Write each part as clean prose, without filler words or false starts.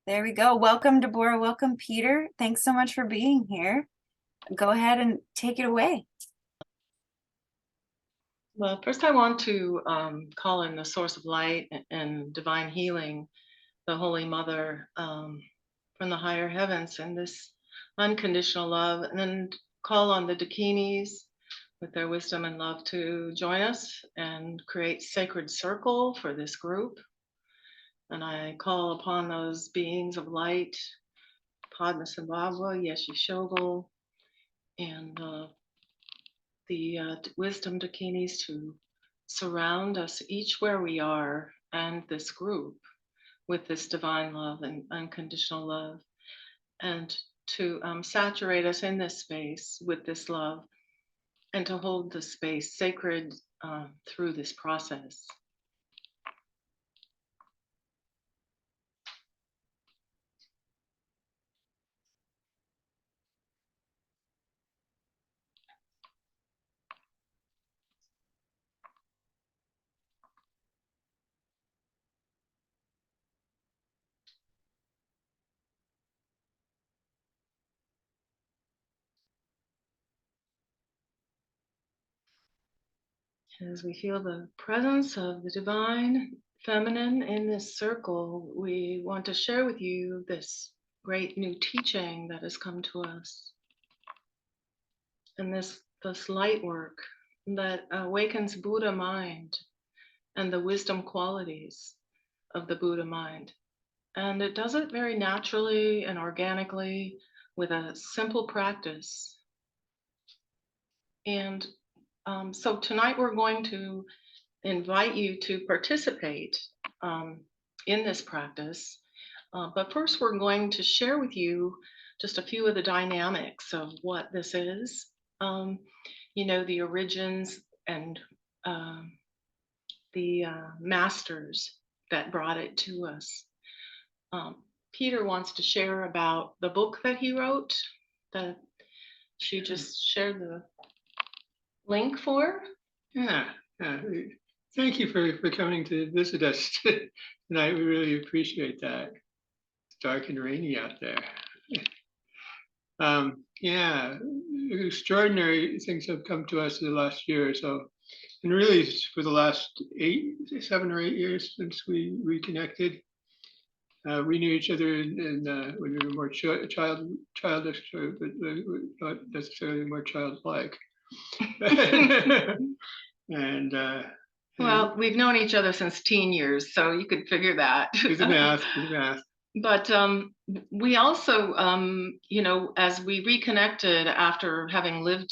There we go. Welcome, Deborah. Welcome, Peter. Thanks so much for being here. Go ahead and take it away. Well, first I want to call in the source of light and divine healing, the Holy Mother from the higher heavens, and this unconditional love, and then call on the Dakinis with their wisdom and love to join us and create sacred circle for this group. And I call upon those beings of light, Padmasambhava, Yeshe Tsogyal, and the Wisdom Dakinis to surround us each where we are and this group with this divine love and unconditional love, and to saturate us in this space with this love and to hold the space sacred through this process. As we feel the presence of the divine feminine in this circle, we want to share with you this great new teaching that has come to us. And this light work that awakens Buddha mind and the wisdom qualities of the Buddha mind. And it does it very naturally and organically with a simple practice. And so tonight we're going to invite you to participate in this practice. But first we're going to share with you just a few of the dynamics of what this is. The origins and the masters that brought it to us. Peter wants to share about the book that he wrote that she just shared the link for. Yeah. Thank you for coming to visit us tonight. We really appreciate that. It's dark and rainy out there. Extraordinary things have come to us in the last year or so. And really for the last 7 or 8 years since we reconnected. We knew each other when we were more childish, but not necessarily more childlike. And well, we've known each other since teen years, so you could figure that. Do the math. But we also, as we reconnected after having lived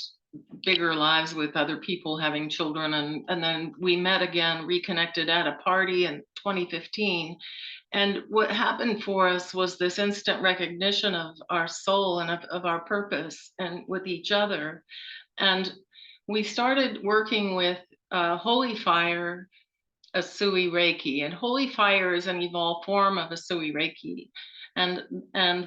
bigger lives with other people, having children, and then we met again, reconnected at a party in 2015. And what happened for us was this instant recognition of our soul and of our purpose and with each other. And we started working with Holy Fire, Asui Reiki, and Holy Fire is an evolved form of Asui Reiki, and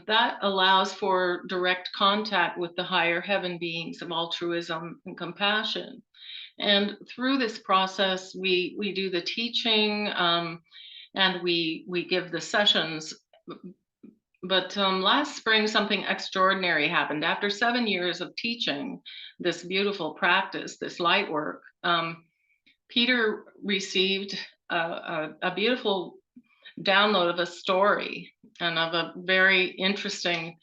that allows for direct contact with the higher heaven beings of altruism and compassion. And through this process, we do the teaching and we give the sessions. But last spring, something extraordinary happened. After 7 years of teaching this beautiful practice, this light work, Peter received a beautiful download of a story and of a very interesting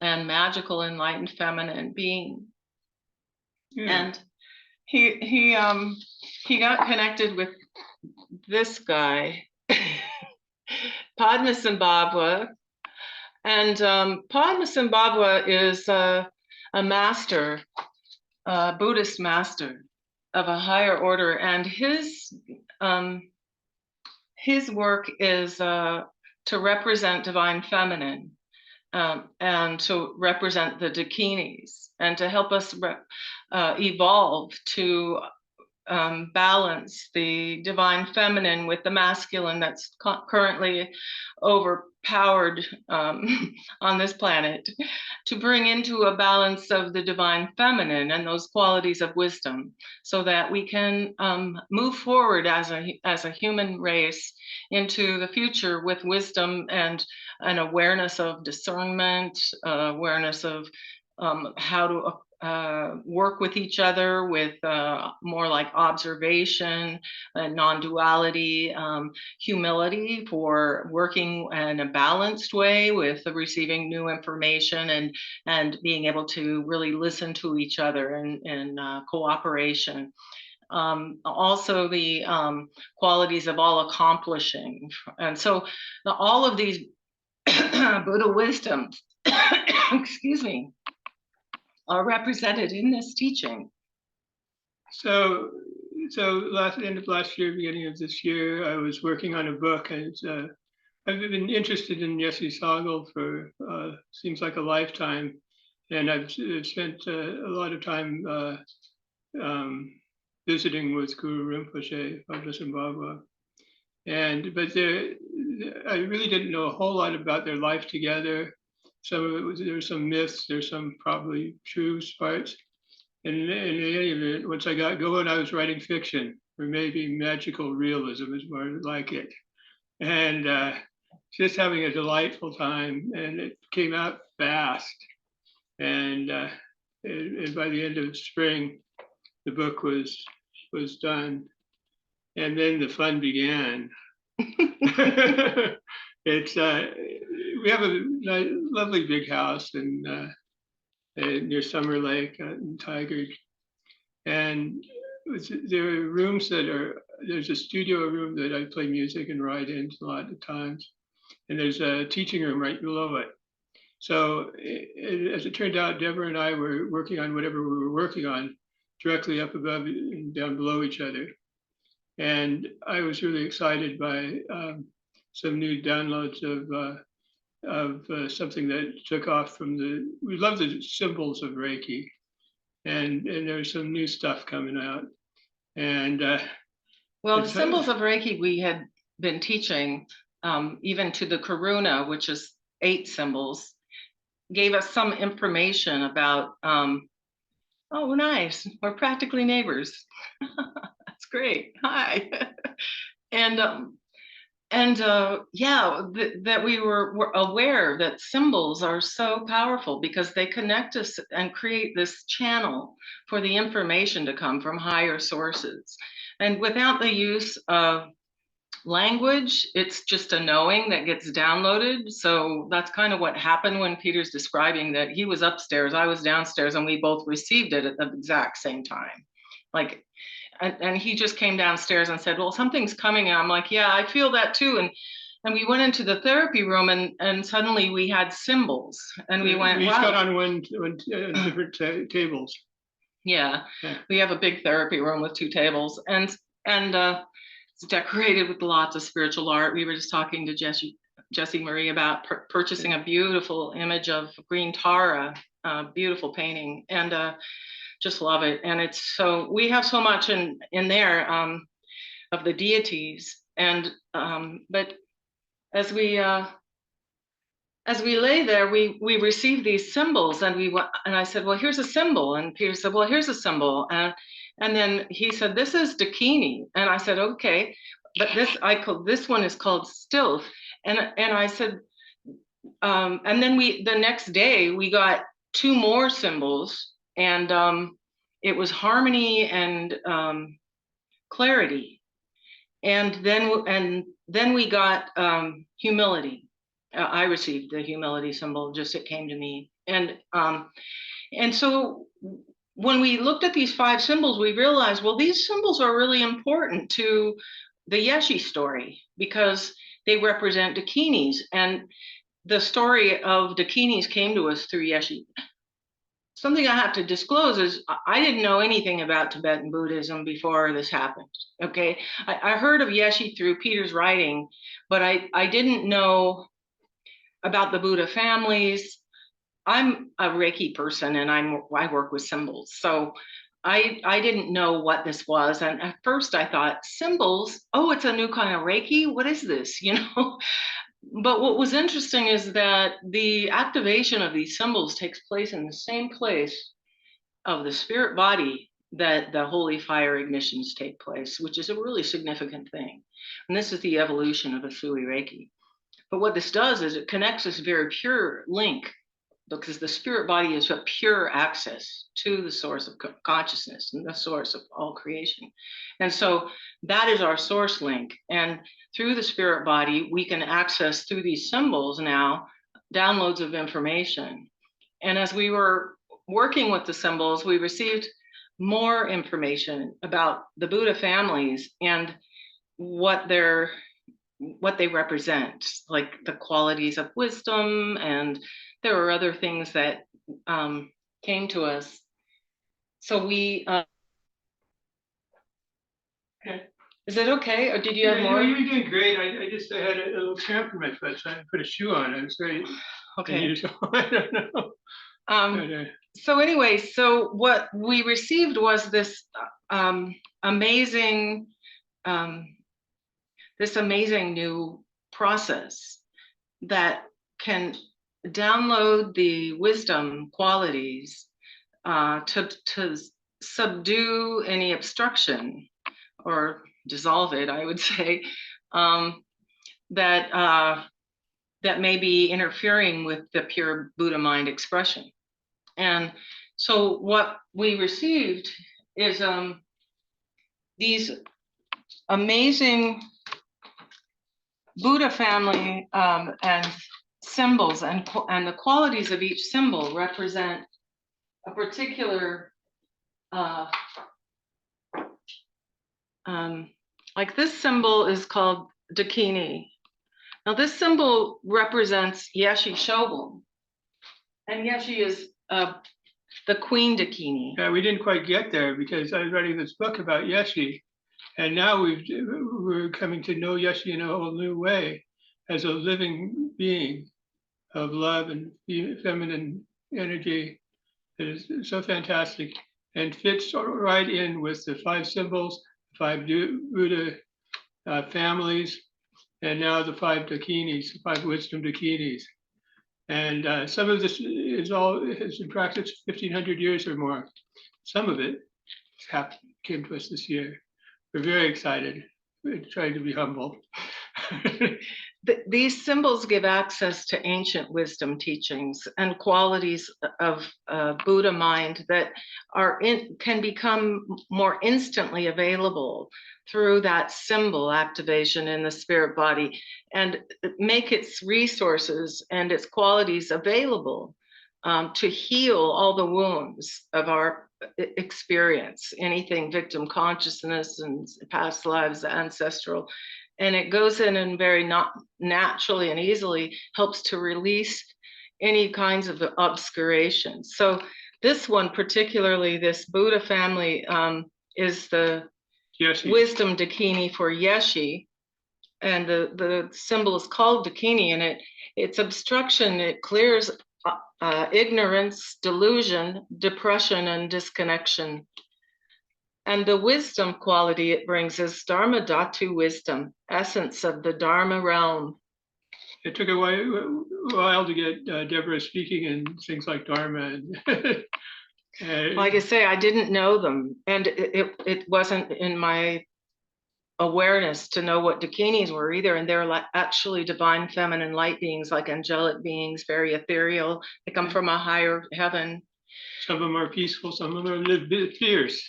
and magical enlightened feminine being. And he got connected with this guy, Padmasambhava. And Padmasambhava is a master, a Buddhist master of a higher order, and his work is to represent divine feminine and to represent the Dakinis and to help us evolve to balance the divine feminine with the masculine that's currently overpowered on this planet, to bring into a balance of the divine feminine and those qualities of wisdom, so that we can move forward as a human race into the future with wisdom and an awareness of discernment, awareness of how to work with each other with more like observation, non-duality, humility for working in a balanced way with receiving new information, and being able to really listen to each other in cooperation. Also the qualities of all accomplishing. And so all of these Buddha wisdoms, excuse me, are represented in this teaching. So end of last year, beginning of this year, I was working on a book, and I've been interested in Yeshe Tsogyal for seems like a lifetime, and I've spent a lot of time visiting with Guru Rinpoche, Padmasambhava, but I really didn't know a whole lot about their life together. Some of it was, there's some myths, there's some probably true parts. And in any event, once I got going, I was writing fiction, or maybe magical realism is more like it. And just having a delightful time, and it came out fast. And by the end of spring, the book was done. And then the fun began. It's we have a lovely big house near Summer Lake in Tigard, and there are rooms there's a studio room that I play music and write in a lot of times, and there's a teaching room right below it. So as it turned out, Deborah and I were working on whatever we were working on directly up above and down below each other. And I was really excited by some new downloads of something that took off from we love the symbols of Reiki, and there's some new stuff coming out. And well, the symbols of Reiki we had been teaching, even to the Karuna, which is 8 symbols, gave us some information about, oh, nice, we're practically neighbors. That's great. Hi. That we were aware that symbols are so powerful because they connect us and create this channel for the information to come from higher sources. And without the use of language, it's just a knowing that gets downloaded. So that's kind of what happened when Peter's describing that he was upstairs, I was downstairs, and we both received it at the exact same time. Like, and he just came downstairs and said, well, something's coming. And I'm like, yeah, I feel that too. And we went into the therapy room, and suddenly we had symbols, and we went, we wow. got on one different tables. Yeah, we have a big therapy room with 2 tables, and it's decorated with lots of spiritual art. We were just talking to Jessie Marie about purchasing a beautiful image of Green Tara, beautiful painting, and just love it. And it's so, we have so much in there of the deities, and but as we lay there, we received these symbols, and I said, well, here's a symbol, and Peter said, well, here's a symbol, and then he said, this is Dakini, and I said, okay, but this one is called Still, and I said, and then the next day we got 2 more symbols, and it was harmony and clarity, and then we got humility. I received the humility symbol, just it came to me, and so when we looked at these 5 symbols, we realized, well, these symbols are really important to the Yeshe story because they represent Dakinis, and the story of Dakinis came to us through Yeshe. Something I have to disclose is I didn't know anything about Tibetan Buddhism before this happened, okay? I heard of Yeshe through Peter's writing, but I didn't know about the Buddha families. I'm a Reiki person, and I work with symbols. So I didn't know what this was. And at first I thought, symbols, oh, it's a new kind of Reiki. What is this? You know? But what was interesting is that the activation of these symbols takes place in the same place of the spirit body that the holy fire ignitions take place, which is a really significant thing. And this is the evolution of Asui Reiki. But what this does is it connects this very pure link, because the spirit body is a pure access to the source of consciousness and the source of all creation. And so that is our source link. And through the spirit body, we can access through these symbols now downloads of information. And as we were working with the symbols, we received more information about the Buddha families and what they represent, like the qualities of wisdom, and there were other things that came to us. So we, okay. Is it okay, or did you have more? You were doing great. I had a little cramp in my foot, so I put a shoe on. It was great. Okay. I don't know. So anyway, so what we received was this amazing new process that can download the wisdom qualities to subdue any obstruction or dissolve it, I would say, that may be interfering with the pure Buddha mind expression. And so what we received is these amazing Buddha family and symbols, and the qualities of each symbol represent a particular, like this symbol is called Dakini. Now this symbol represents Yeshe Tsogyal, and Yeshe is the Queen Dakini. Yeah, we didn't quite get there because I was writing this book about Yeshe, and now we're coming to know Yeshe in a whole new way as a living being of love and feminine energy that is so fantastic and fits right in with the 5 symbols, 5 Buddha families, and now the 5 Dakinis, the 5 wisdom Dakinis. And some of this has been practiced 1,500 years or more. Some of it came to us this year. We're very excited. We're trying to be humble. These symbols give access to ancient wisdom teachings and qualities of Buddha mind that can become more instantly available through that symbol activation in the spirit body, and make its resources and its qualities available to heal all the wounds of our experience, anything victim consciousness and past lives, ancestral. And it goes in and very naturally and easily helps to release any kinds of obscuration. So this one, particularly this Buddha family, is the Yeshe. Wisdom Dakini for Yeshe. And the symbol is called Dakini, and it's obstruction. It clears ignorance, delusion, depression, and disconnection. And the wisdom quality it brings is Dharma Dhatu wisdom, essence of the Dharma realm. It took a while to get Deborah speaking in things like Dharma. Like I say, I didn't know them, and it wasn't in my awareness to know what Dakinis were either. And they're actually divine feminine light beings, like angelic beings, very ethereal. They come from a higher heaven. Some of them are peaceful, some of them are a little bit fierce.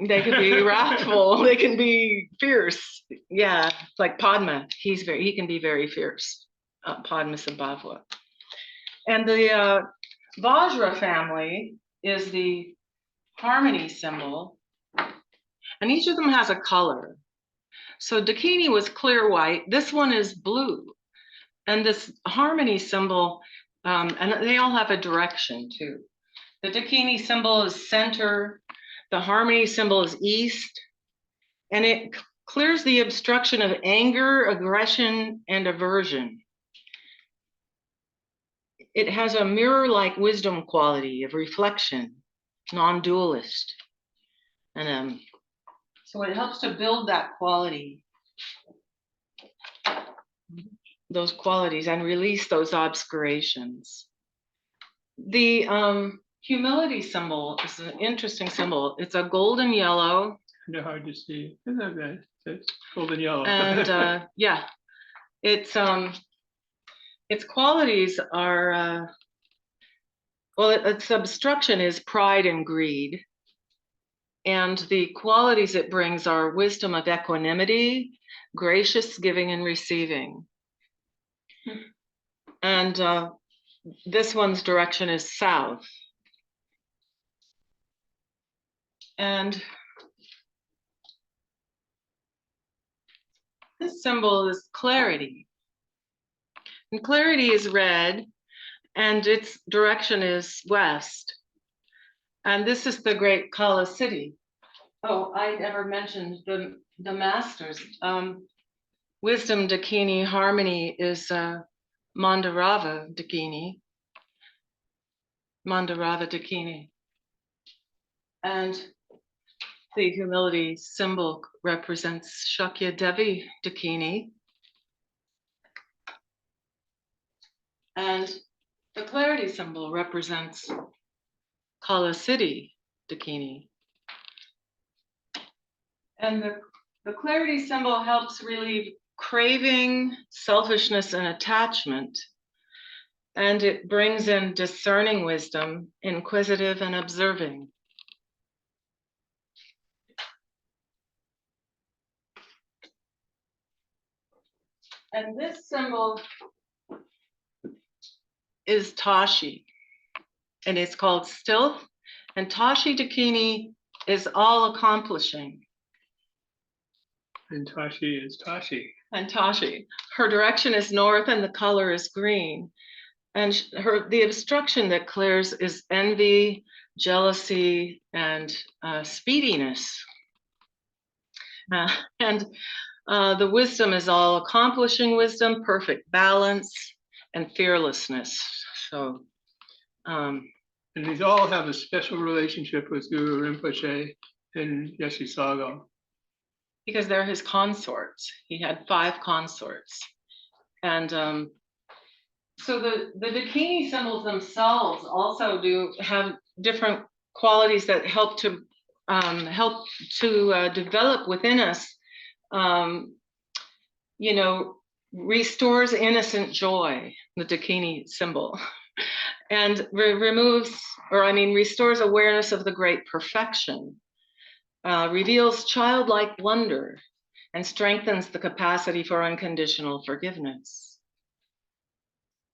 They can be wrathful, they can be fierce. Yeah, like Padma, he can be very fierce, Padmasambhava. And the Vajra family is the harmony symbol, and each of them has a color. So Dakini was clear white, this one is blue. And this harmony symbol, and they all have a direction too. The Dakini symbol is center, the harmony symbol is east, and it clears the obstruction of anger, aggression, and aversion. It has a mirror-like wisdom quality of reflection, non-dualist. And so it helps to build that quality, those qualities, and release those obscurations. The humility symbol is an interesting symbol. It's a golden yellow. Kind of hard to see. Isn't that bad? It's golden yellow. And yeah, its qualities are well, its obstruction is pride and greed, and the qualities it brings are wisdom of equanimity, gracious giving and receiving. And this one's direction is south. And this symbol is clarity. And clarity is red, and its direction is west. And this is the great Kalisidhi. Oh, I never mentioned the masters. Wisdom Dakini harmony is Mandarava Dakini. Mandarava Dakini. And the humility symbol represents Shakya Devi Dakini. And the clarity symbol represents Kalisidhi Dakini. And the clarity symbol helps relieve craving, selfishness, and attachment. And it brings in discerning wisdom, inquisitive and observing. And this symbol is Tachi, and it's called Stealth. And Tachi Dakini is all accomplishing. And Tachi is Tachi. And Tachi, her direction is north and the color is green. And the obstruction that clears is envy, jealousy, and speediness. And the wisdom is all accomplishing wisdom, perfect balance, and fearlessness. So, and these all have a special relationship with Guru Rinpoche and Yeshe Tsogyal. Because they're his consorts. He had 5 consorts. And so the Dakini symbols themselves also do have different qualities that help to develop within us, you know, restores innocent joy, the Dakini symbol, and restores awareness of the great perfection, reveals childlike wonder, and strengthens the capacity for unconditional forgiveness.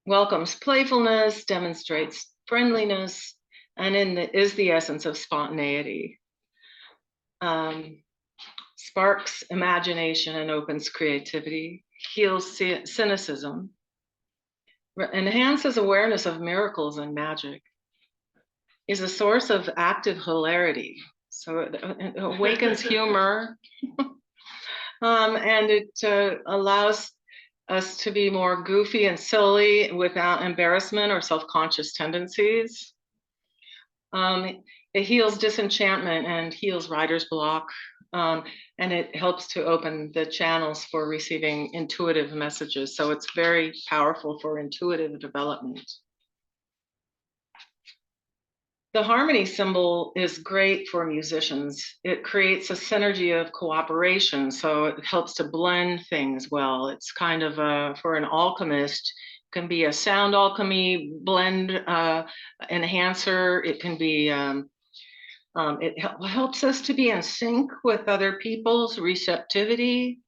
Welcomes playfulness, demonstrates friendliness, and is the essence of spontaneity. Sparks imagination and opens creativity, heals cynicism, enhances awareness of miracles and magic, is a source of active hilarity. So it awakens humor, and it allows us to be more goofy and silly without embarrassment or self-conscious tendencies. It heals disenchantment and heals writer's block, and it helps to open the channels for receiving intuitive messages. So it's very powerful for intuitive development. The harmony symbol is great for musicians. It creates a synergy of cooperation, so it helps to blend things well. It's kind of for an alchemist, can be a sound alchemy blend enhancer. It can be, it helps us to be in sync with other people's receptivity.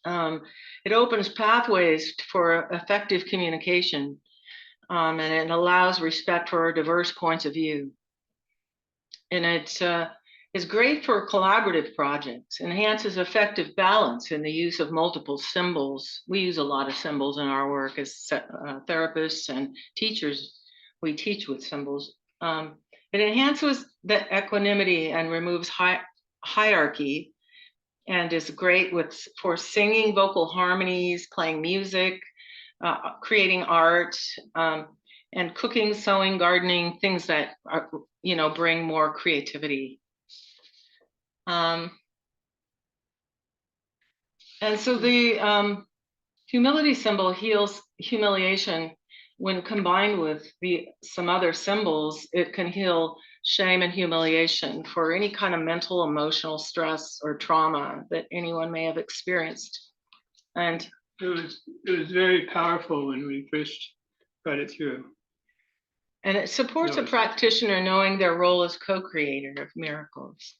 It opens pathways for effective communication. And it allows respect for diverse points of view. And it is great for collaborative projects, enhances effective balance in the use of multiple symbols. We use a lot of symbols in our work as therapists and teachers. We teach with symbols. It enhances the equanimity and removes hierarchy, and is great for singing vocal harmonies, playing music, creating art, and cooking, sewing, gardening, things that are, bring more creativity. And so the humility symbol heals humiliation. When combined with some other symbols, it can heal shame and humiliation for any kind of mental, emotional stress or trauma that anyone may have experienced. And it was very powerful when we first got it through. And it supports a practitioner knowing their role as co-creator of miracles.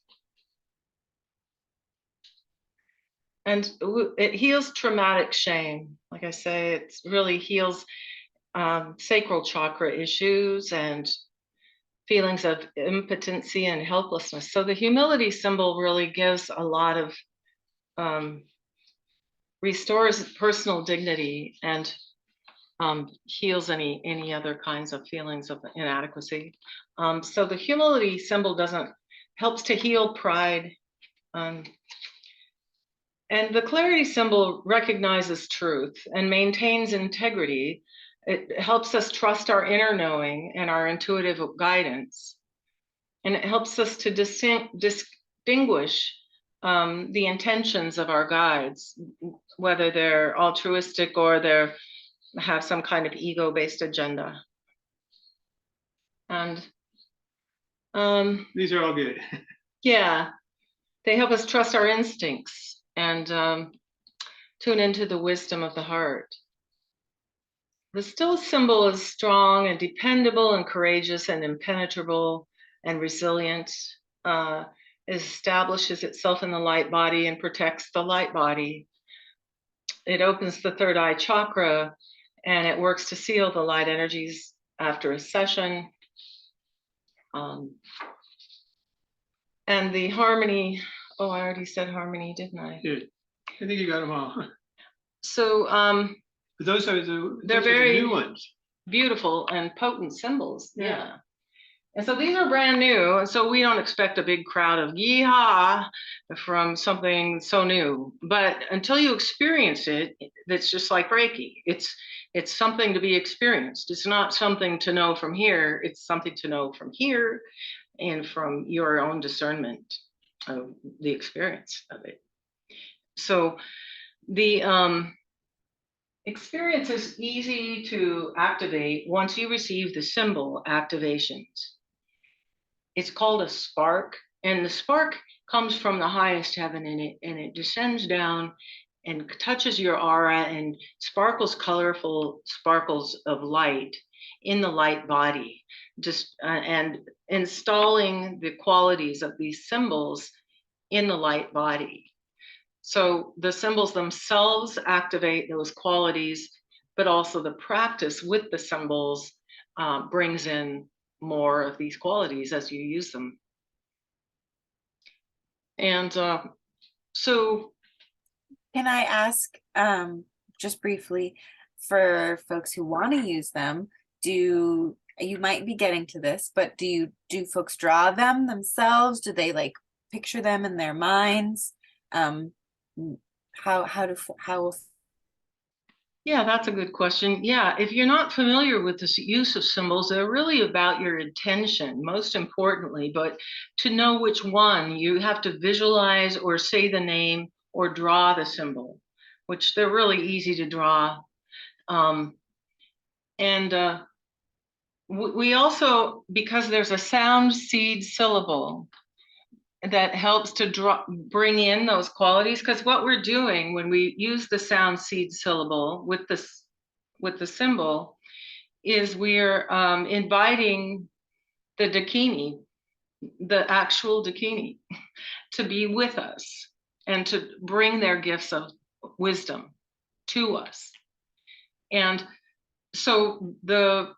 And it heals traumatic shame. Like I say, it really heals sacral chakra issues and feelings of impotency and helplessness. So the humility symbol really gives a lot of, restores personal dignity and heals any other kinds of feelings of inadequacy. So the humility symbol helps to heal pride. And the clarity symbol recognizes truth and maintains integrity. It helps us trust our inner knowing and our intuitive guidance. And it helps us to distinguish the intentions of our guides, whether they're altruistic or they have some kind of ego-based agenda. And these are all good. Yeah, they help us trust our instincts and tune into the wisdom of the heart. The still symbol is strong and dependable and courageous and impenetrable and resilient. It establishes itself in the light body and protects the light body. It opens the third eye chakra and it works to seal the light energies after a session. And the harmony, I already said harmony, didn't I? Yeah, I think you got them all. So those are they're very new ones. Beautiful and potent symbols. Yeah. And so these are brand new. And so we don't expect a big crowd of yeehaw from something so new. But until you experience it, it's just like Reiki. It's something to be experienced. It's not something to know from here. It's something to know from here and from your own discernment of the experience of it. So the experience is easy to activate once you receive the symbol activations. It's called a spark, and the spark comes from the highest heaven, and it descends down and touches your aura and sparkles, colorful sparkles of light in the light body, just and installing the qualities of these symbols in the light body. So the symbols themselves activate those qualities, but also the practice with the symbols brings in more of these qualities as you use them. And so can I ask just briefly, for folks who want to use them, you might be getting to this, but do folks draw them themselves? Do they like picture them in their minds? Yeah, that's a good question. Yeah, if you're not familiar with the use of symbols, they're really about your intention, most importantly, but to know which one, you have to visualize or say the name or draw the symbol, which they're really easy to draw. We also, because there's a sound seed syllable that helps to bring in those qualities, because what we're doing when we use the sound seed syllable with the symbol is we're inviting the Dakini, the actual Dakini, to be with us and to bring their gifts of wisdom to us. And so the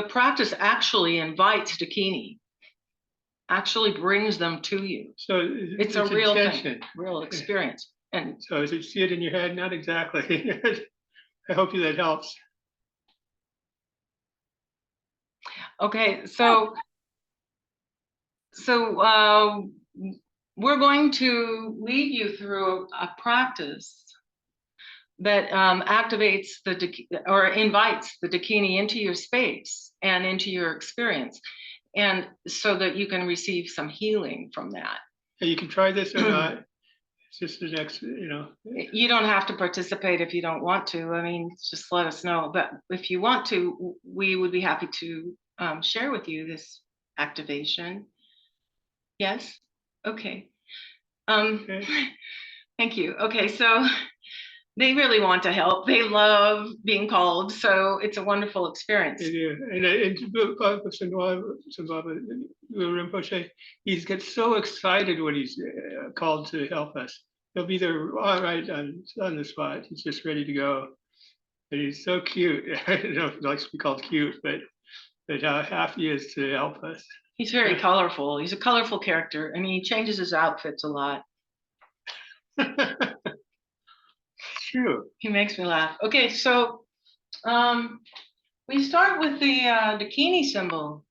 practice actually invites Dakini, actually brings them to you. So it's a real thing, real experience. And so as you see it in your head, not exactly. I hope that helps. Okay, so we're going to lead you through a practice that activates or invites the Dakini into your space and into your experience, and so that you can receive some healing from that. you can try this or not. It's just the next, You don't have to participate if you don't want to. I mean, just let us know. But if you want to, we would be happy to share with you this activation. Yes? Okay. Okay. Thank you. Okay, so they really want to help. They love being called, so it's a wonderful experience. Yeah, and Rinpoche, he gets so excited when he's called to help us. He'll be there all right on the spot. He's just ready to go. And he's so cute. I don't know if he likes to be called cute, but how happy he is to help us. He's very colorful. He's a colorful character. I mean, he changes his outfits a lot. True. He makes me laugh. Okay, so we start with the Dakini symbol,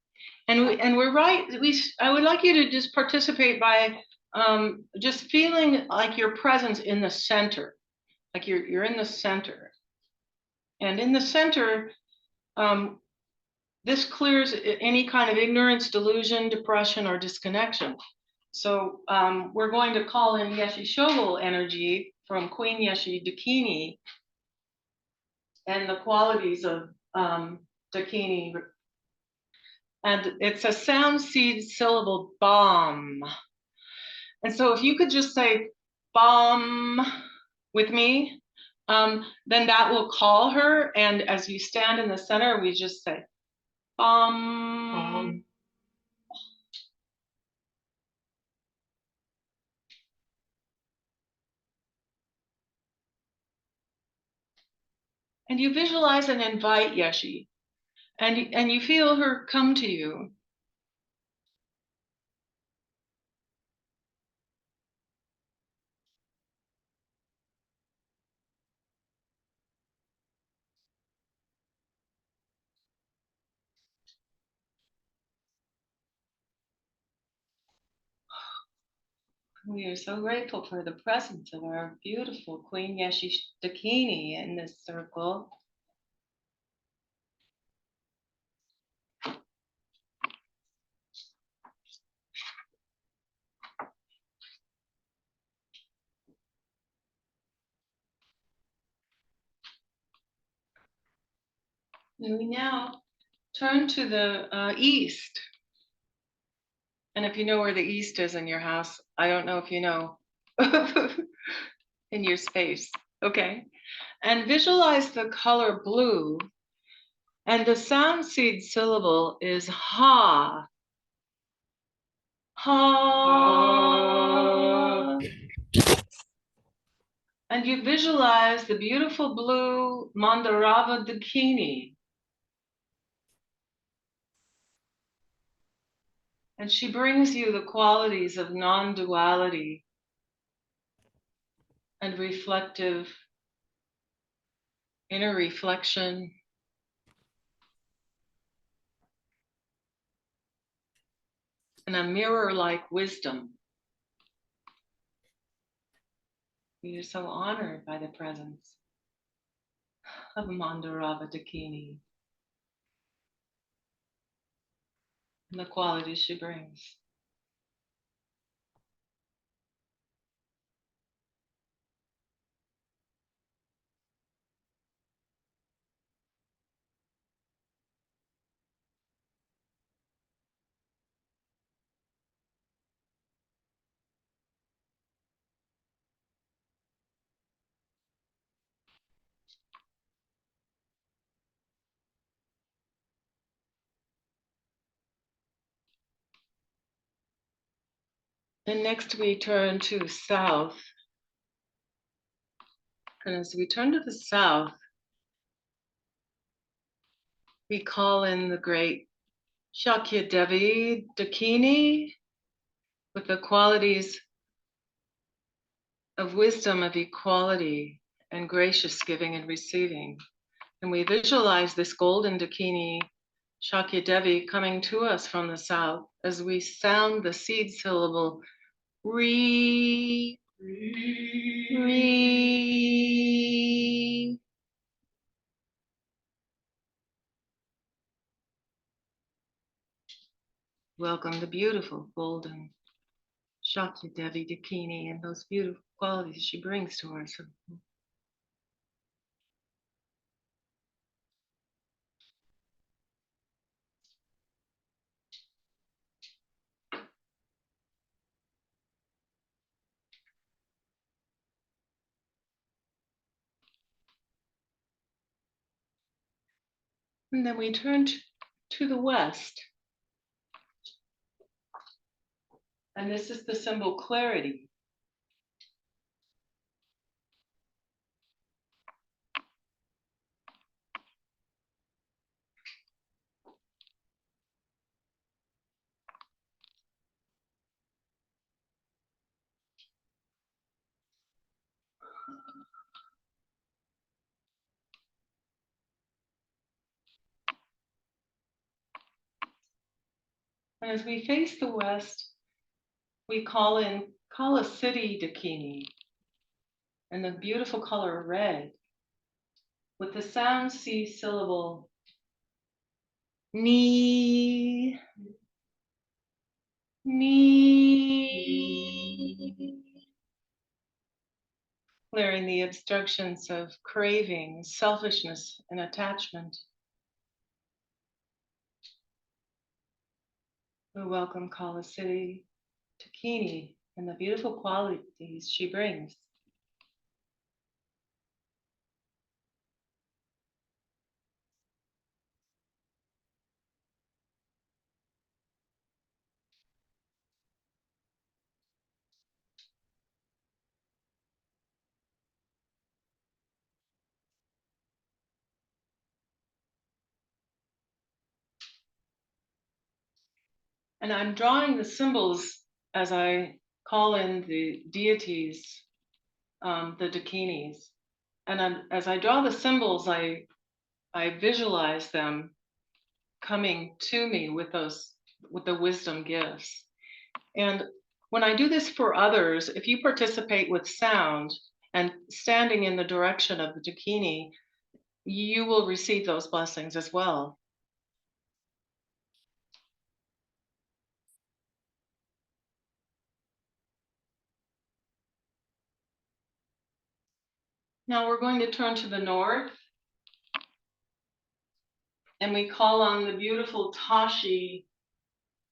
and we're right. I would like you to just participate by just feeling like your presence in the center, like you're in the center, and in the center, this clears any kind of ignorance, delusion, depression, or disconnection. So we're going to call in Yeshe Tsogyal energy from Queen Yeshe Dakini and the qualities of Dakini. And it's a sound seed syllable bomb. And so if you could just say bomb with me, then that will call her. And as you stand in the center, we just say bomb. And you visualize and invite Yeshe, and you feel her come to you. We are so grateful for the presence of our beautiful Queen Yeshe Dakini in this circle. And we now turn to the east. And if you know where the east is in your house, I don't know if you know in your space. Okay. And visualize the color blue. And the sound seed syllable is ha. Ha. And you visualize the beautiful blue Mandarava Dakini. And she brings you the qualities of non-duality and reflective inner reflection. And a mirror-like wisdom. We are so honored by the presence of Mandarava Dakini and the qualities she brings. And next we turn to south. And as we turn to the south, we call in the great Shakya Devi Dakini with the qualities of wisdom, of equality, and gracious giving and receiving. And we visualize this golden Dakini, Shakya Devi, coming to us from the south as we sound the seed syllable re, re. Welcome the beautiful golden Shakya Devi Dakini and those beautiful qualities she brings to us. And then we turn to the west. And this is the symbol clarity. And as we face the west, we call in Kalisidhi Dakini and the beautiful color red with the sound C syllable ni, ni, clearing the obstructions of craving, selfishness, and attachment. We welcome Kalisidhi Dakini and the beautiful qualities she brings. And I'm drawing the symbols as I call in the deities, the Dakinis. And as I draw the symbols, I visualize them coming to me with the wisdom gifts. And when I do this for others, if you participate with sound and standing in the direction of the Dakini, you will receive those blessings as well. Now we're going to turn to the north, and we call on the beautiful Tachi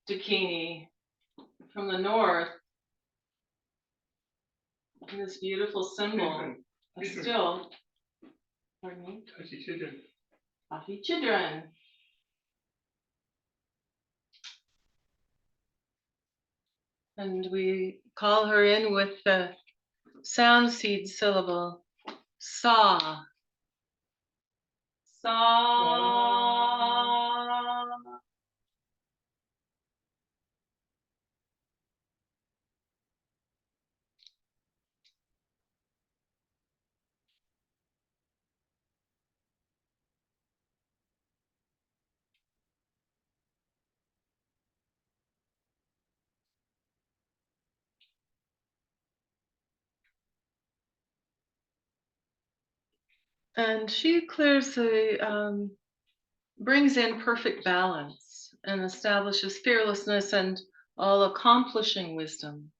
Chidren from the north. And this beautiful symbol, still, pardon me, Tachi Chidren. Tachi Chidren. And we call her in with the sound seed syllable, sa. Sa. And she clears brings in perfect balance and establishes fearlessness and all accomplishing wisdom.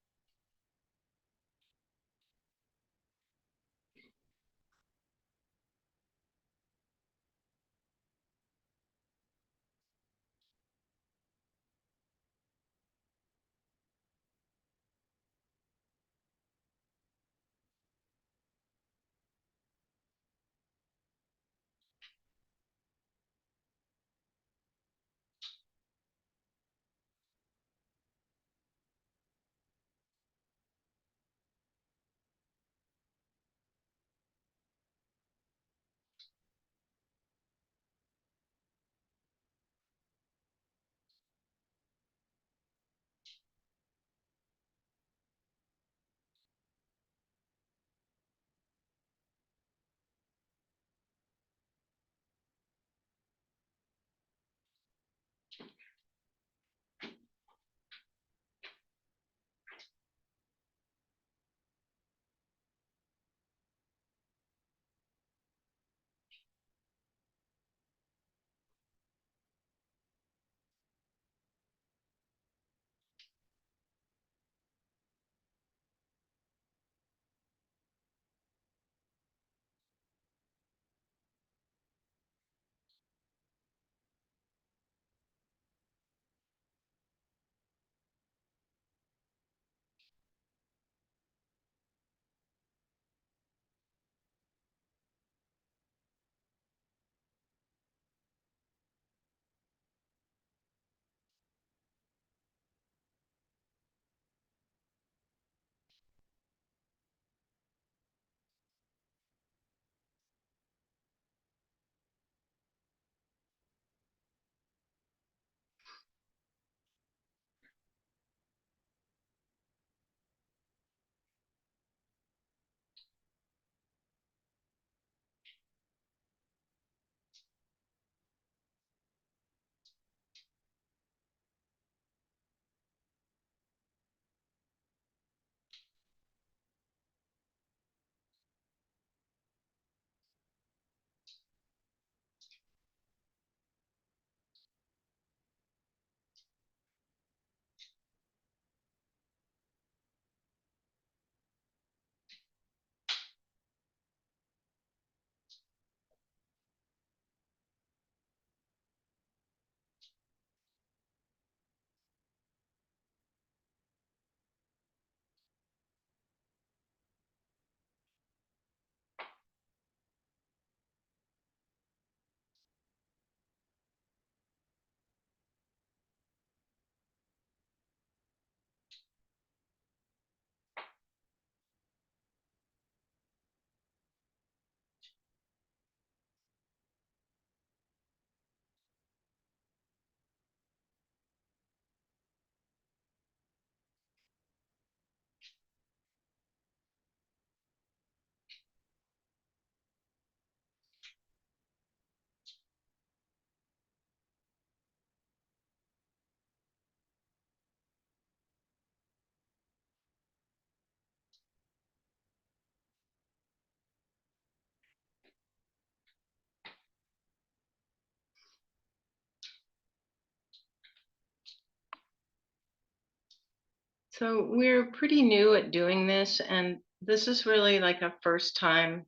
So we're pretty new at doing this, and this is really like a first time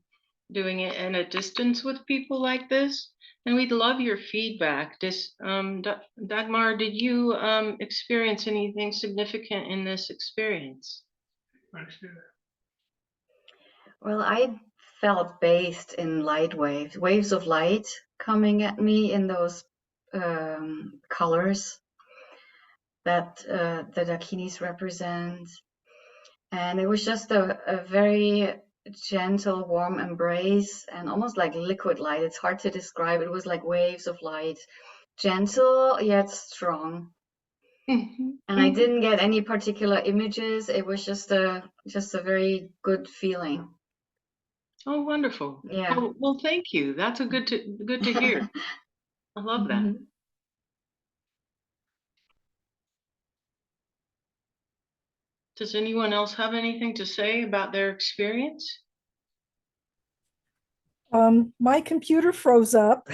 doing it in a distance with people like this. And we'd love your feedback. Dagmar, did you experience anything significant in this experience? Well, I felt bathed in light waves, waves of light coming at me in those colors that the Dakinis represent. And it was just a very gentle, warm embrace and almost like liquid light. It's hard to describe. It was like waves of light, gentle yet strong. And I didn't get any particular images. It was just a very good feeling. Oh, wonderful. Yeah. Well, thank you. That's a good to hear. I love that. Mhm. Does anyone else have anything to say about their experience? My computer froze up.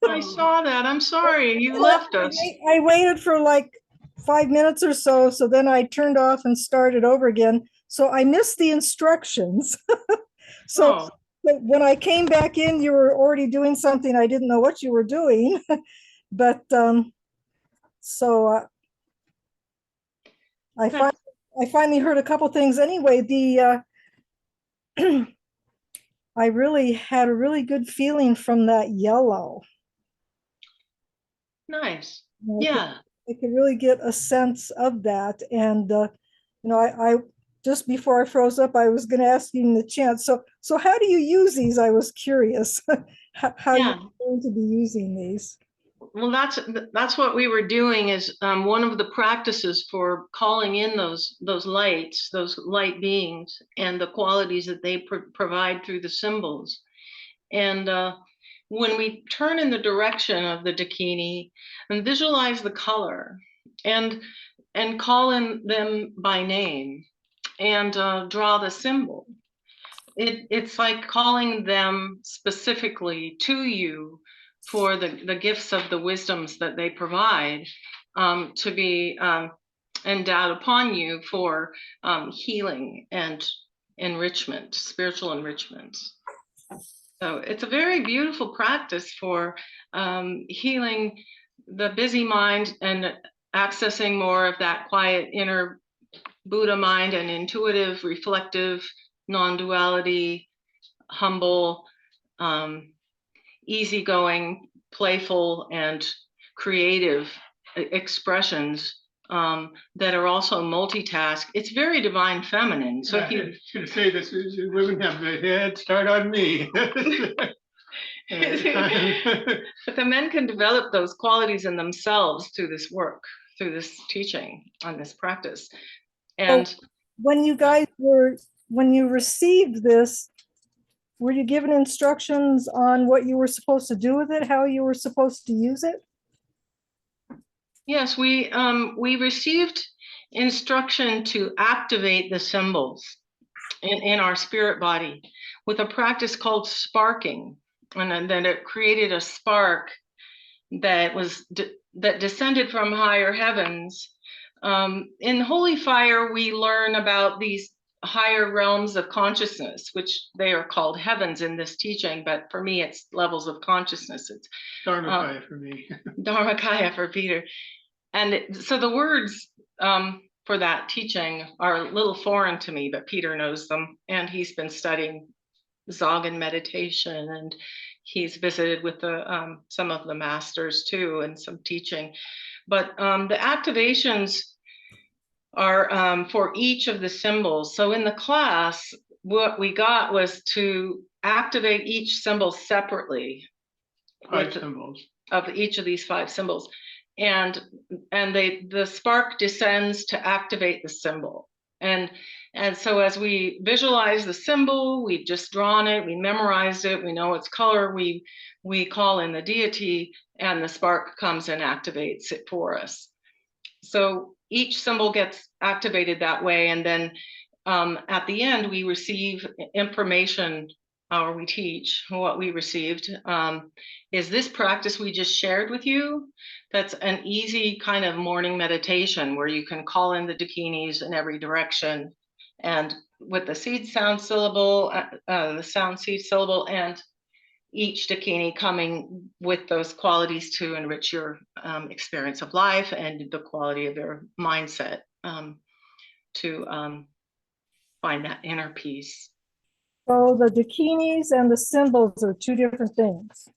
I saw that. I'm sorry. You left us. I waited for like 5 minutes or so, so then I turned off and started over again. So I missed the instructions. So when I came back in, you were already doing something. I didn't know what you were doing, but so I finally heard a couple things. Anyway, I really had a really good feeling from that yellow. Nice. I Yeah. could really get a sense of that. And I just before I froze up, I was going to ask you in the chat. So how do you use these? I was curious how you're going to be using these. Well, that's what we were doing. Is one of the practices for calling in those lights, those light beings, and the qualities that they provide through the symbols. And when we turn in the direction of the Dakini and visualize the color and call in them by name and draw the symbol, it's like calling them specifically to you for the gifts of the wisdoms that they provide to be endowed upon you for healing and enrichment, spiritual enrichment. So it's a very beautiful practice for healing the busy mind and accessing more of that quiet inner Buddha mind and intuitive, reflective, non-duality, humble, easygoing, playful, and creative expressions that are also multitask. It's very divine feminine. So if you, I was going to say this, women have the head start on me. but the men can develop those qualities in themselves through this work, through this teaching, on this practice. And so when you received this, were you given instructions on what you were supposed to do with it, how you were supposed to use it? yes, we received instruction to activate the symbols in our spirit body with a practice called sparking, and then it created a spark that was that descended from higher heavens. In Holy Fire, we learn about these higher realms of consciousness, which they are called heavens in this teaching, but for me, it's levels of consciousness. It's Dharmakaya for me. Dharmakaya for Peter. And so the words for that teaching are a little foreign to me, but Peter knows them, and he's been studying Dzogchen meditation, and he's visited with the some of the masters too, and some teaching. But the activations are for each of the symbols. So in the class, what we got was to activate each symbol separately. 5 symbols. Of each of these 5 symbols. And the spark descends to activate the symbol. And so as we visualize the symbol, we've just drawn it, we memorized it, we know its color, we call in the deity, and the spark comes and activates it for us. So each symbol gets activated that way, and then at the end we receive information or we teach, what we received, is this practice we just shared with you. That's an easy kind of morning meditation where you can call in the Dakinis in every direction, and with the seed sound syllable, the sound seed syllable, and each Dakini coming with those qualities to enrich your experience of life and the quality of your mindset, to find that inner peace. So the Dakinis and the symbols are two different things.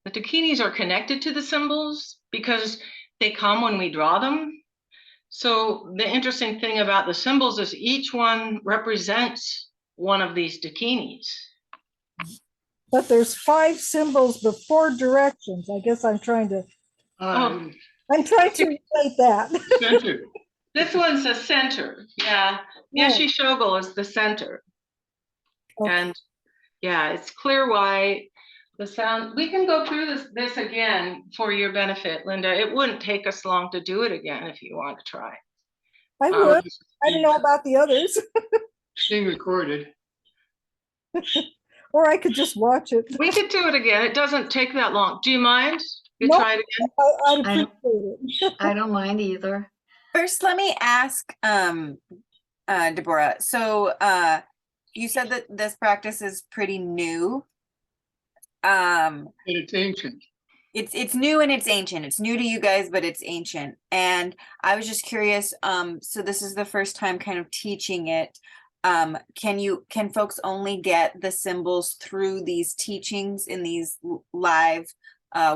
The Dakinis are connected to the symbols because they come when we draw them. So the interesting thing about the symbols is each one represents one of these Dakinis. But there's 5 symbols before directions. I guess I'm trying to relate that. Center. This one's the center. Yeah. Yeshe Tsogyal is the center. Okay. And yeah, it's clear why the sound, we can go through this again for your benefit, Linda. It wouldn't take us long to do it again if you want to try. I would. I don't know about the others. Being recorded. Or I could just watch it. We could do it again. It doesn't take that long. Do you mind? You Nope. try it again? I'd appreciate it. I don't mind either. First, let me ask Deborah. So you said that this practice is pretty new. But it's ancient. It's new and it's ancient. It's new to you guys, but it's ancient. And I was just curious, so this is the first time kind of teaching it. Can folks only get the symbols through these teachings in these live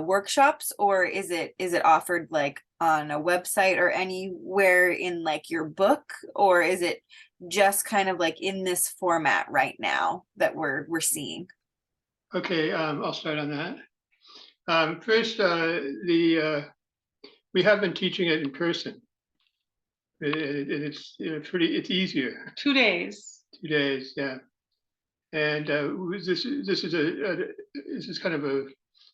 workshops, or is it offered like on a website or anywhere in like your book, or is it just kind of like in this format right now that we're seeing? Okay, I'll start on that. First, we have been teaching it in person. It's it's easier. 2 days. 2 days, yeah. And this is kind of a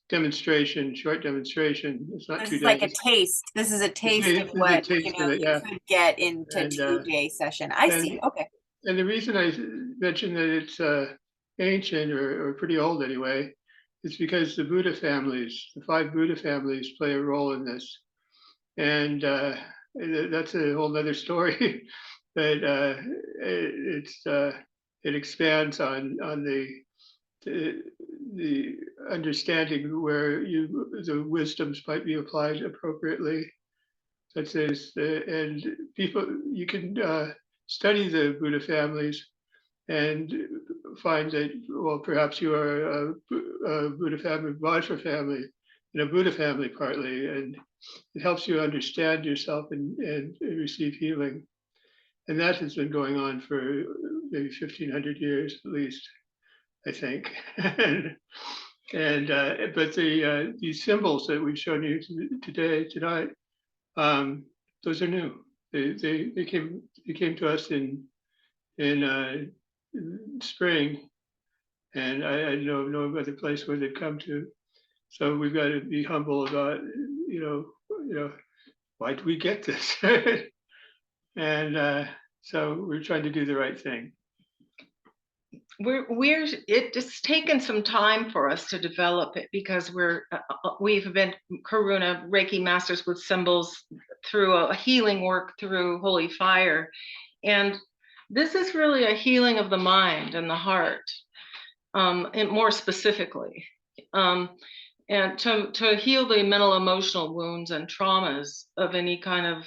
demonstration, short demonstration. It's not This 2 is days. like a taste. This is a taste of what you could get into And, 2-day session. I see. Okay. And the reason I mentioned that it's ancient or pretty old anyway, is because the Buddha families, the 5 Buddha families, play a role in this. And that's a whole other story. But it expands on the understanding where the wisdoms might be applied appropriately. Such as and people, you can study the Buddha families and find that, well, perhaps you are a Buddha family, Vajra family, and a Buddha family partly, and it helps you understand yourself and receive healing. And that has been going on for maybe 1,500 years at least, I think. But these symbols that we've shown you tonight, those are new. They came to us in spring, and I know no other place where they've come to. So we've got to be humble about, why do we get this? And so we're trying to do the right thing. It's taken some time for us to develop it because we've been Karuna Reiki masters with symbols through a healing work through holy fire, and this is really a healing of the mind and the heart, and more specifically, and to heal the mental emotional wounds and traumas of anything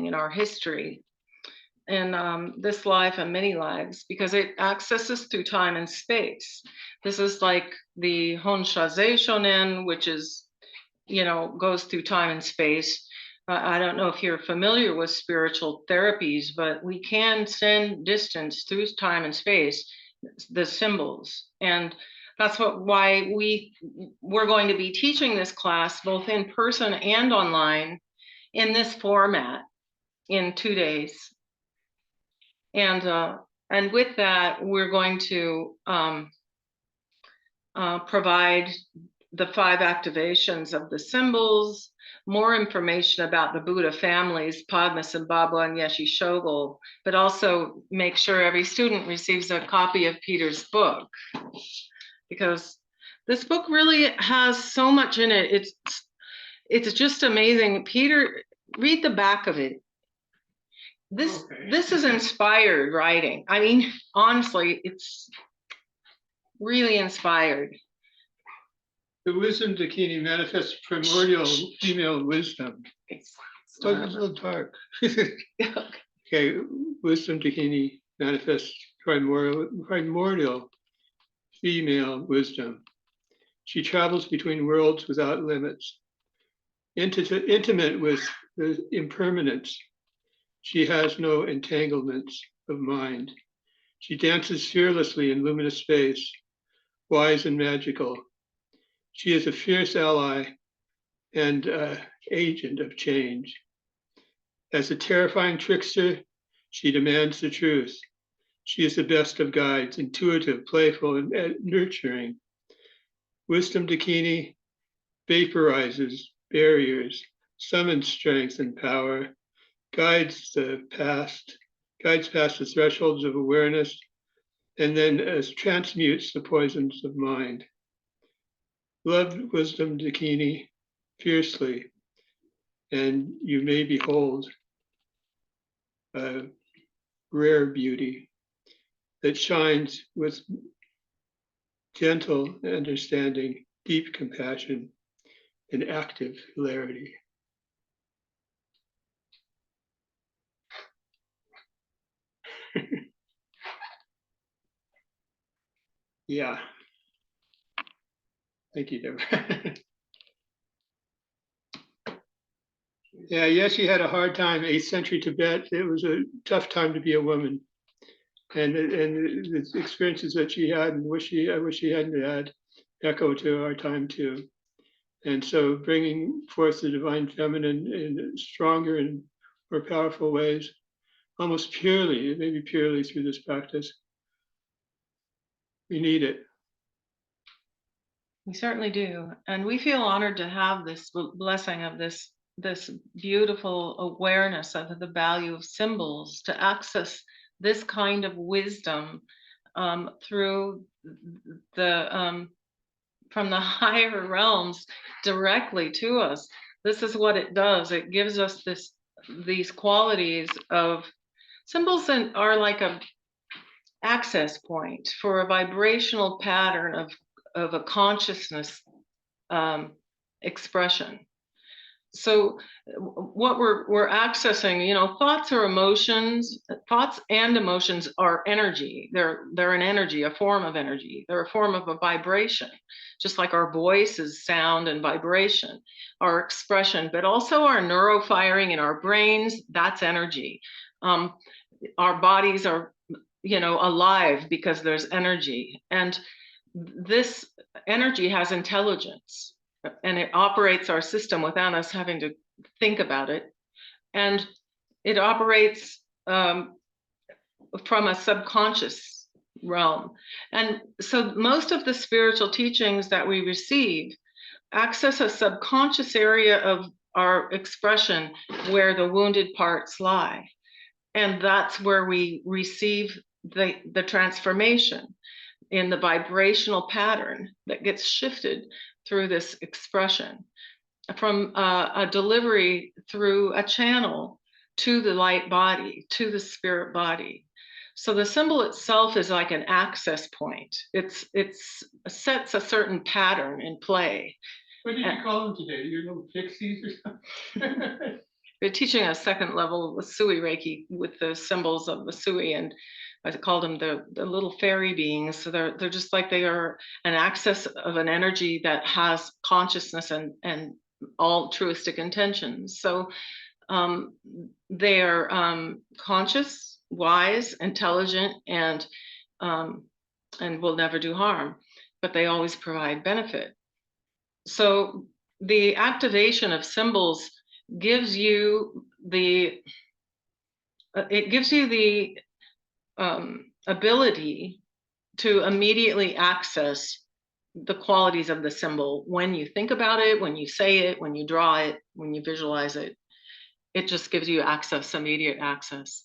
in our history. In this life and many lives, because it accesses through time and space. This is like the Honshaze Shonen, which is, goes through time and space. I don't know if you're familiar with spiritual therapies, but we can send distance through time and space, the symbols. And that's why we're going to be teaching this class both in person and online in this format in 2 days. And with that, we're going to provide the 5 activations of the symbols, more information about the Buddha families, Padmasambhava and Yeshe Tsogyal, but also make sure every student receives a copy of Peter's book, because this book really has so much in it. It's just amazing. Peter, read the back of it. This is inspired writing. I mean, honestly, it's really inspired. The Wisdom Dakini manifests primordial female wisdom. It's Oh, it's a little dark. Okay, Wisdom Dakini manifests primordial female wisdom. She travels between worlds without limits. Intimate with the impermanence. She has no entanglements of mind. She dances fearlessly in luminous space, wise and magical. She is a fierce ally and agent of change. As a terrifying trickster, she demands the truth. She is the best of guides, intuitive, playful, and nurturing. Wisdom Dakini vaporizes barriers, summons strength and power, guides past the thresholds of awareness, and then transmutes the poisons of mind. Love Wisdom Dakini fiercely, and you may behold a rare beauty that shines with gentle understanding, deep compassion, and active hilarity. Yeah. Thank you, Deborah. Yeah, yes, she had a hard time, 8th century Tibet. It was a tough time to be a woman. And the experiences that she had, and I wish she hadn't had, echo to our time too. And so bringing forth the divine feminine in stronger and more powerful ways, almost purely, maybe purely through this practice. We need it. We certainly do. And we feel honored to have this blessing of this beautiful awareness of the value of symbols, to access this kind of wisdom through the from the higher realms directly to us. This is what it does. It gives us these qualities of symbols, and are like a access point for a vibrational pattern of a consciousness expression. So what we're accessing, thoughts and emotions are energy. They're an energy, a form of energy. They're a form of a vibration, just like our voice is sound and vibration, our expression, but also our neurofiring in our brains, that's energy. Our bodies are, alive because there's energy. And this energy has intelligence, and it operates our system without us having to think about it. And it operates from a subconscious realm. And so most of the spiritual teachings that we receive access a subconscious area of our expression where the wounded parts lie. And that's where we receive the transformation in the vibrational pattern that gets shifted through this expression, from a delivery through a channel to the light body, to the spirit body. So the symbol itself is like an access point. It sets a certain pattern in play. What did you call them today? Your little pixies or something? We're teaching a second level Sui Reiki with the symbols of the Sui, and I called them the little fairy beings. So they're just like, they are an access of an energy that has consciousness and altruistic intentions. So they are conscious, wise, intelligent, and will never do harm, but they always provide benefit. So the activation of symbols gives you the ability to immediately access the qualities of the symbol. When you think about it, when you say it, when you draw it, when you visualize it, it just gives you access, immediate access.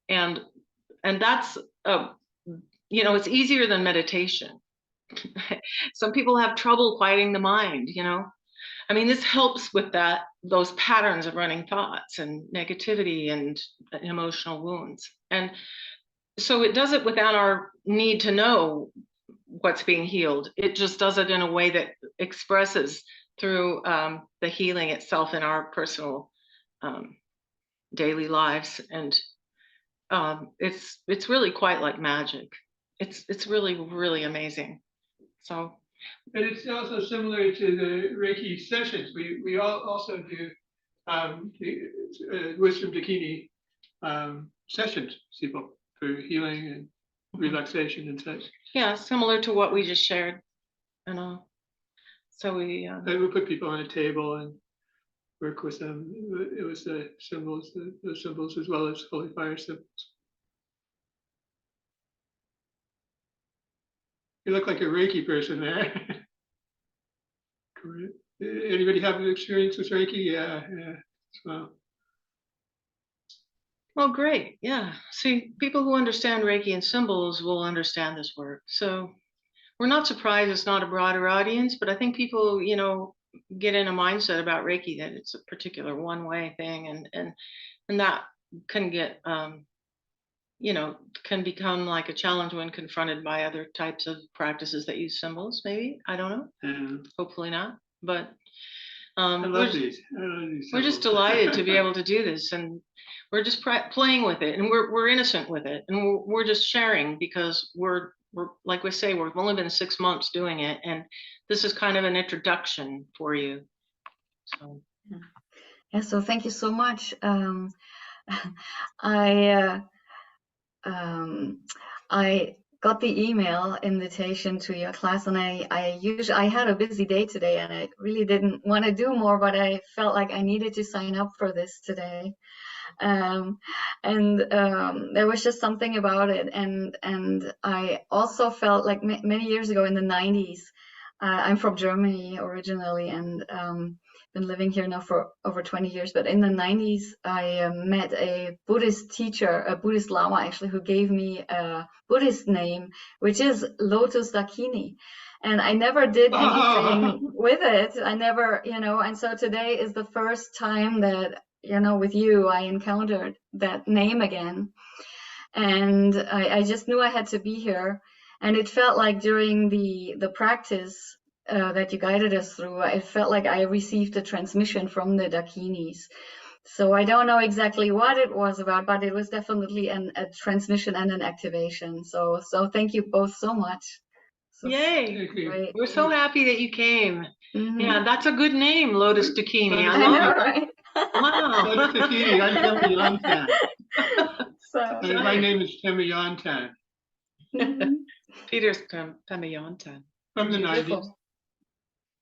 And that's, you know, it's easier than meditation. Some people have trouble quieting the mind, you know. I mean, this helps with those patterns of running thoughts and negativity and emotional wounds. And so it does it without our need to know what's being healed. It just does it in a way that expresses through the healing itself in our personal daily lives. And it's really quite like magic. It's really, really amazing. So. And it's also similar to the Reiki sessions. We also do the Wisdom Dakini sessions, people, for healing and relaxation and such. Yeah, similar to what we just shared. You know, so we put people on a table and work with them. It was the symbols as well as holy fire symbols. You look like a Reiki person there. Anybody have an experience with Reiki? Yeah. Well, great. Yeah. See, people who understand Reiki and symbols will understand this work. So we're not surprised it's not a broader audience, but I think people, you know, get in a mindset about Reiki that it's a particular one-way thing, and that can get you know, can become like a challenge when confronted by other types of practices that use symbols, maybe. I don't know. Yeah. Hopefully not. But I love these we're just delighted to be able to do this, and we're just playing with it, and we're innocent with it, and we're just sharing, because we're like we say, we've only been 6 months doing it, and this is kind of an introduction for you. So. Yeah, so thank you so much. I got the email invitation to your class, and I had a busy day today, and I really didn't want to do more, but I felt like I needed to sign up for this today. There was just something about it, and I also felt like many years ago in the 90s. I'm from Germany originally, and been living here now for over 20 years. But in the 90s, I met a Buddhist teacher, a Buddhist Lama actually, who gave me a Buddhist name, which is Lotus Dakini. And I never did anything with it. I never, you know, and so today is the first time that, you know, with you, I encountered that name again. And I just knew I had to be here. And it felt like during the practice that you guided us through, it felt like I received a transmission from the Dakinis. So I don't know exactly what it was about, but it was definitely a transmission and an activation. So thank you both so much. So yay! great. We're so happy that you came. Yeah, that's a good name, Lotus Dakini. I know, love it. right? Wow. Lotus Dakini. I'm Pema Yontan. So my name is Pema Yontan. Peter's Pema Yontan. From the Beautiful. 90s.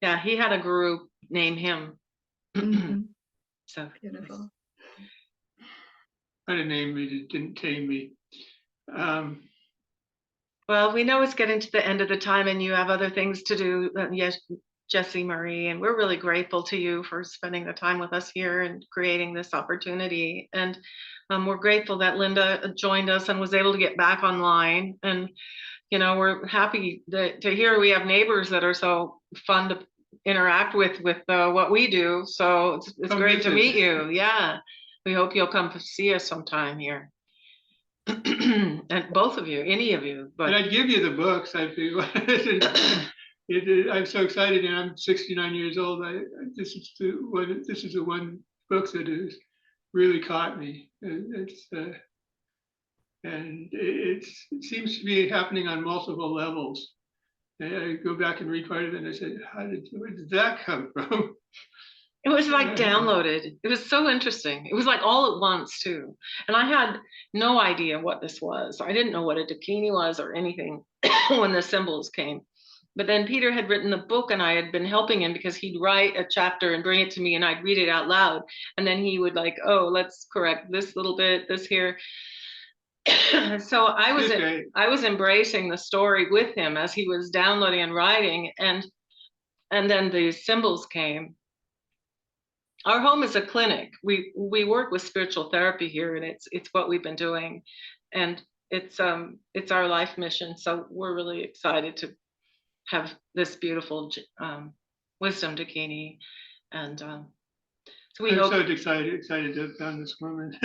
Yeah, he had a guru name him. So beautiful. Had a name, but it didn't tame me. Well, we know it's getting to the end of the time, and you have other things to do. Yes, Jessie Marie, and we're really grateful to you for spending the time with us here and creating this opportunity. And we're grateful that Linda joined us and was able to get back online. And you know, we're happy to hear we have neighbors that are so fun to interact with what we do. So it's great to meet you. Yeah, we hope you'll come see us sometime here. And both of you, any of you. But and I'd give you the books. I feel I'm so excited, and I'm 69 years old. This is the one book that has really caught me. It seems to be happening on multiple levels. And I go back and read part of it, and I said, where did that come from? it was like downloaded. It was so interesting. It was like all at once too. And I had no idea what this was. I didn't know what a Dakini was or anything when the symbols came. But then Peter had written the book, and I had been helping him because he'd write a chapter and bring it to me, and I'd read it out loud. And then he would like, oh, let's correct this little bit, this here. So I was Okay. I was embracing the story with him as he was downloading and writing, and then the symbols came. Our home is a clinic. We work with spiritual therapy here, and it's what we've been doing, and it's our life mission. So we're really excited to have this beautiful Wisdom Dakini, and so we I'm hope. so excited to have found this woman.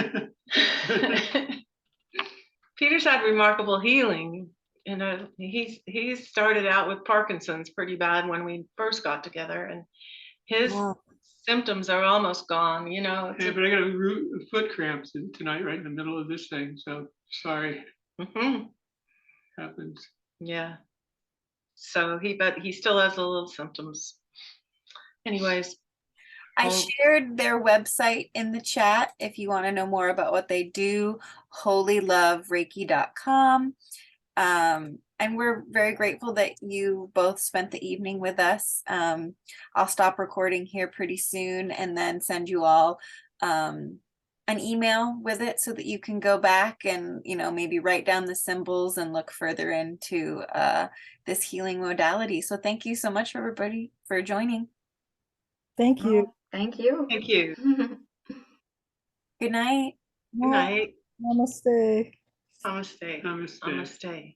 Peter's had remarkable healing. You know, he started out with Parkinson's pretty bad when we first got together, and his Wow. symptoms are almost gone. You know, Yeah, but I got a foot cramps tonight, right in the middle of this thing. So sorry, happens. Yeah. So but he still has a little symptoms. Anyways, I well, shared their website in the chat if you want to know more about what they do, holylovereiki.com. And we're very grateful that you both spent the evening with us. I'll stop recording here pretty soon and then send you all an email with it so that you can go back and, you know, maybe write down the symbols and look further into this healing modality. So thank you so much, everybody, for joining. Thank you. Thank you. thank you. Good night. Good night. Namaste. Namaste. Namaste. Namaste.